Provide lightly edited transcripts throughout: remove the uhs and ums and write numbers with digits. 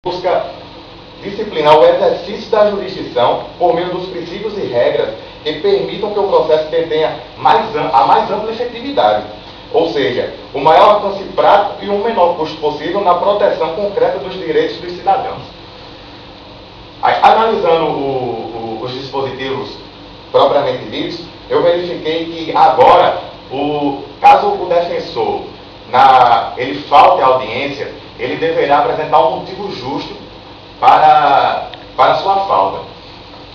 busca disciplinar o exercício da jurisdição por meio dos princípios e regras que permitam que o processo tenha a mais ampla efetividade, ou seja, o maior alcance prático e o menor custo possível na proteção concreta dos direitos dos cidadãos. Analisando os dispositivos propriamente ditos, eu verifiquei que agora, caso o defensor ele falte à audiência, ele deverá apresentar um motivo justo para sua falta.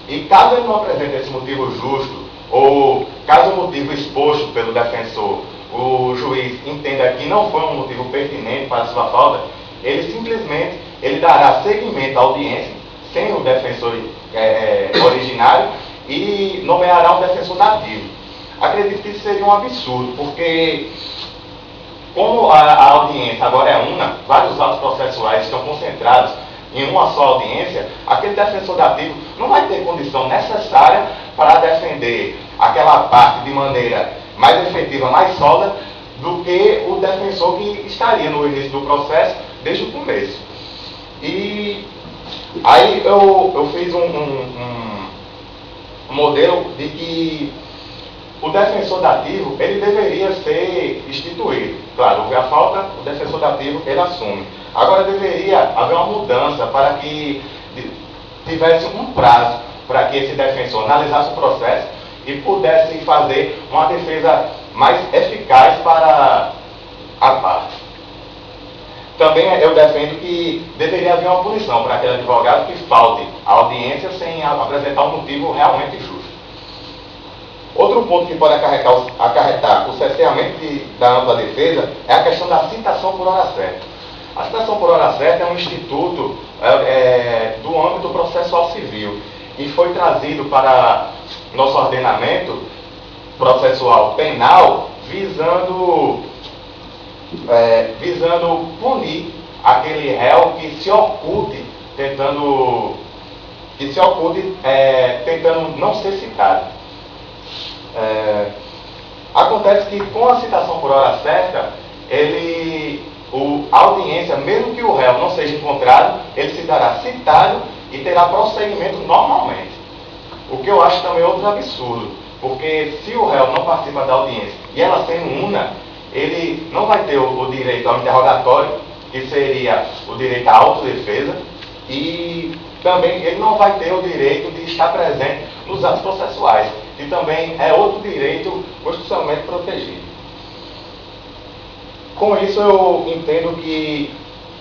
E caso ele não apresente esse motivo justo, ou caso o motivo exposto pelo defensor, o juiz entenda que não foi um motivo pertinente para sua falta, ele simplesmente dará seguimento à audiência, sem o defensor originário, e nomeará um defensor dativo. Acredito que isso seria um absurdo, porque como a audiência agora é una, vários atos processuais estão concentrados em uma só audiência, aquele defensor dativo não vai ter condição necessária para defender aquela parte de maneira mais efetiva, mais sólida, do que o defensor que estaria no início do processo desde o começo. E aí eu fiz um modelo de que o defensor dativo, ele deveria ser instituído. Claro, houve a falta, o defensor dativo, ele assume. Agora deveria haver uma mudança para que tivesse um prazo para que esse defensor analisasse o processo e pudesse fazer uma defesa mais eficaz para a parte. Também eu defendo que deveria haver uma punição para aquele advogado que falte à audiência sem apresentar um motivo realmente justo. Outro ponto que pode acarretar o cerceamento da ampla defesa é a questão da citação por hora certa. A citação por hora certa é um instituto do âmbito processual civil e foi trazido para nosso ordenamento processual penal visando punir aquele réu que se oculte tentando não ser citado. Acontece que com a citação por hora certa, a audiência, mesmo que o réu não seja encontrado, ele se dará citado e terá prosseguimento normalmente. O que eu acho também outro absurdo, porque se o réu não participa da audiência e ela sendo una, ele não vai ter o direito ao interrogatório, que seria o direito à autodefesa, e também ele não vai ter o direito de estar presente nos atos processuais, que também é outro direito constitucionalmente protegido. Com isso eu entendo que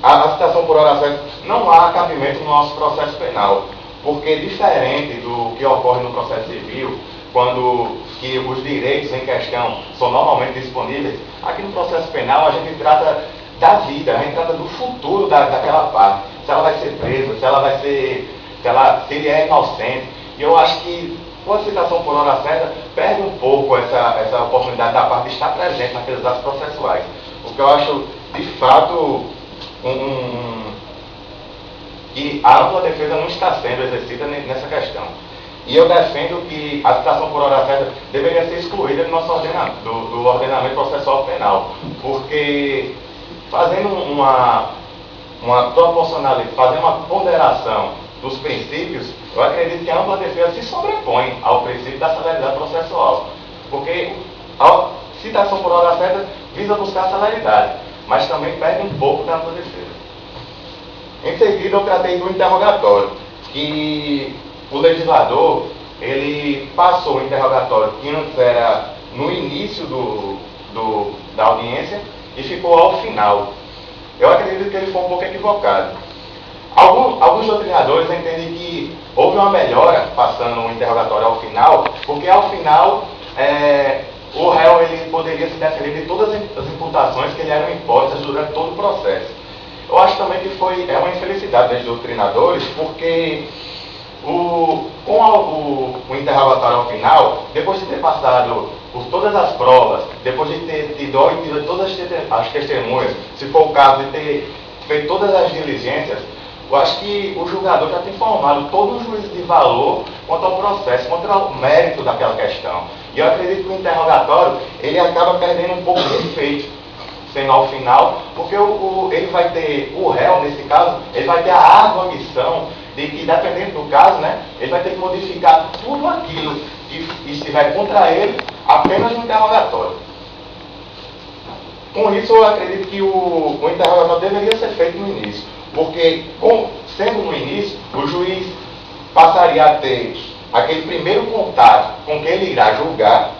a citação por hora certa não há cabimento no nosso processo penal, porque diferente do que ocorre no processo civil, quando que os direitos em questão são normalmente disponíveis, aqui no processo penal a gente trata da vida, a gente trata do futuro daquela parte, se ela vai ser presa, se ele é inocente. E eu acho que com a citação por hora certa perde um pouco essa oportunidade da parte de estar presente naqueles atos processuais. O que eu acho, de fato, que a ampla defesa não está sendo exercida nessa questão. E eu defendo que a citação por hora certa deveria ser excluída do nosso do ordenamento processual penal, porque fazendo uma proporcionalidade, fazendo uma ponderação dos princípios, eu acredito que a ampla defesa se sobrepõe ao princípio da celeridade processual, porque a citação por hora certa visa buscar a celeridade, mas também perde um pouco da ampla defesa. Em seguida, eu tratei do interrogatório, que o legislador, ele passou o interrogatório que antes era no início da audiência e ficou ao final. Eu acredito que ele foi um pouco equivocado. Alguns doutrinadores entendem que houve uma melhora passando o interrogatório ao final, porque ao final o réu ele poderia se defender de todas as imputações que lhe eram impostas durante todo o processo. Eu acho também que é uma infelicidade dos doutrinadores, porque com o interrogatório ao final, depois de ter passado por todas as provas, depois de ter tido todas as testemunhas, se for o caso de ter feito todas as diligências, eu acho que o julgador já tem formado todo um juízo de valor quanto ao processo, quanto ao mérito daquela questão. E eu acredito que o interrogatório, ele acaba perdendo um pouco de efeito sendo ao final, porque ele vai ter, o réu, nesse caso, ele vai ter a árdua missão de que, dependendo do caso, né, ele vai ter que modificar tudo aquilo que estiver contra ele apenas no interrogatório. Com isso, eu acredito que o interrogatório deveria ser feito no início, porque, sendo no início, o juiz passaria a ter aquele primeiro contato com quem ele irá julgar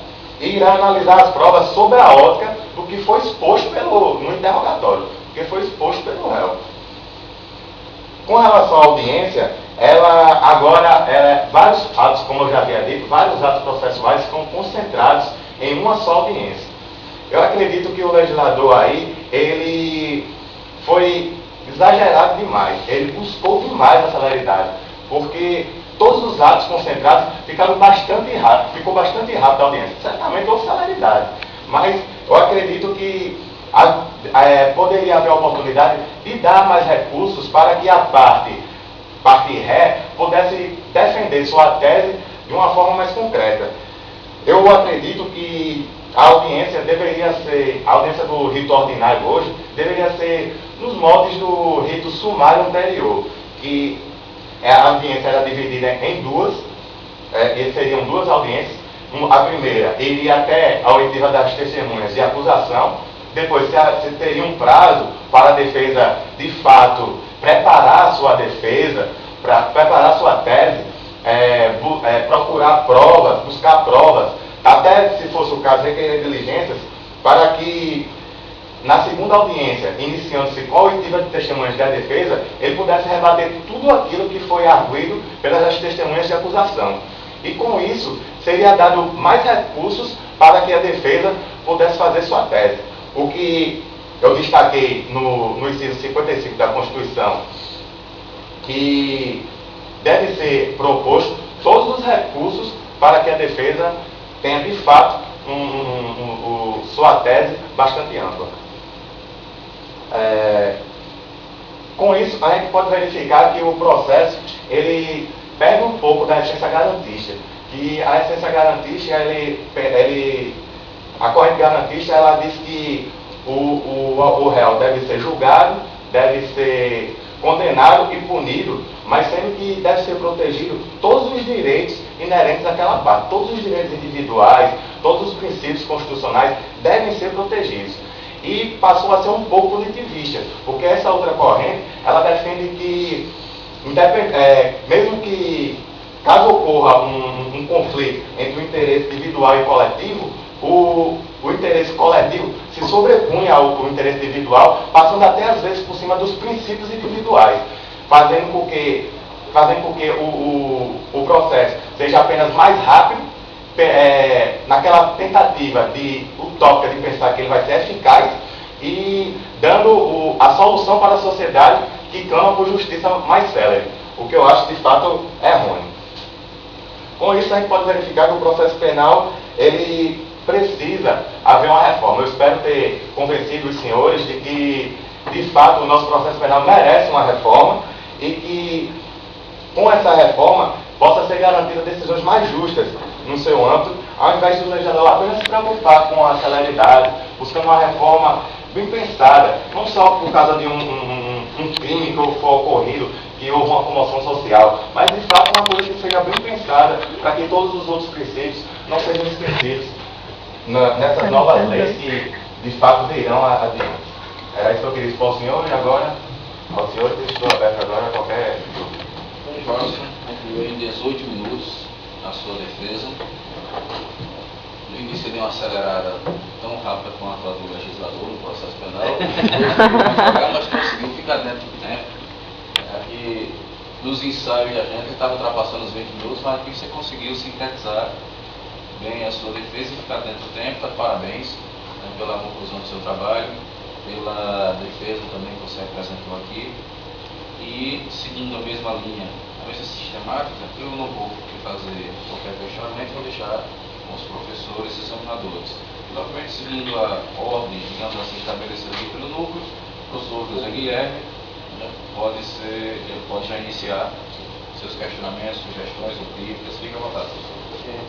e irá analisar as provas sob a ótica do que foi exposto no interrogatório, do que foi exposto pelo réu. Com relação à audiência, vários atos, como eu já havia dito, vários atos processuais ficam concentrados em uma só audiência. Eu acredito que o legislador aí, ele foi exagerado demais, ele buscou demais a celeridade, porque todos os atos concentrados ficou bastante rápido a audiência. Certamente houve celeridade, mas eu acredito que poderia haver a oportunidade de dar mais recursos para que a parte ré pudesse defender sua tese de uma forma mais concreta. Eu acredito que a audiência do rito ordinário hoje deveria ser nos moldes do rito sumário anterior, que a audiência era dividida em duas, seriam duas audiências. A primeira iria até a oitiva das testemunhas de acusação, depois se teria um prazo para a defesa, de fato, preparar a sua defesa, para preparar a sua tese, procurar provas, buscar provas, até, se fosse o caso, requerer diligências, para que, na segunda audiência, iniciando-se com a oitiva de testemunhas da defesa, ele pudesse rebater tudo aquilo que foi arguido pelas testemunhas de acusação. E com isso, seria dado mais recursos para que a defesa pudesse fazer sua tese. O que eu destaquei no inciso 55 da Constituição, que deve ser proposto todos os recursos para que a defesa tenha, de fato, sua tese bastante ampla. Com isso, a gente pode verificar que o processo, ele perde um pouco da essência garantista. Que a essência garantista, a corrente garantista, ela diz que o réu deve ser julgado, deve ser condenado e punido, mas sendo que deve ser protegido todos os direitos inerentes àquela parte. Todos os direitos individuais, todos os princípios constitucionais devem ser protegidos. E passou a ser um pouco punitivista, porque essa outra corrente, ela defende que, mesmo que, caso ocorra um conflito entre o interesse individual e coletivo, o interesse coletivo se sobrepunha ao interesse individual, passando até às vezes por cima dos princípios individuais, fazendo com que o processo seja apenas mais rápido, naquela tentativa utópica de pensar que ele vai ser eficaz e dando a solução para a sociedade que clama por justiça mais célere, o que eu acho de fato é ruim. Com isso a gente pode verificar que o processo penal, ele precisa haver uma reforma. Eu espero ter convencido os senhores de que, de fato, o nosso processo penal merece uma reforma e que, com essa reforma, possa ser garantida decisões mais justas no seu âmbito, ao invés do legislador apenas se preocupar com a celeridade, buscando uma reforma bem pensada, não só por causa de um crime que foi ocorrido, que houve uma comoção social, mas de fato uma coisa que seja bem pensada para que todos os outros preceitos não sejam esquecidos nessas novas leis que de fato virão adiante. Era isso que eu queria expor ao senhor e agora, ao senhor, estou aberto agora a qualquer dúvida. Próximo, concluiu em 18 minutos a sua defesa. No início deu uma acelerada tão rápida quanto a do legislador no processo penal, mas conseguiu ficar dentro do tempo. E nos ensaios a gente estava ultrapassando os 20 minutos, mas aqui você conseguiu sintetizar bem a sua defesa e ficar dentro do tempo. Tá, parabéns, né, pela conclusão do seu trabalho, pela defesa também que você apresentou aqui. E seguindo a mesma linha, a mesma sistemática, eu não vou fazer qualquer questionamento, vou deixar com os professores e examinadores. Novamente, seguindo a ordem, digamos assim, estabelecida aqui pelo núcleo, o professor José Guilherme, né, pode já iniciar seus questionamentos, sugestões ou críticas. Fique à vontade, professor.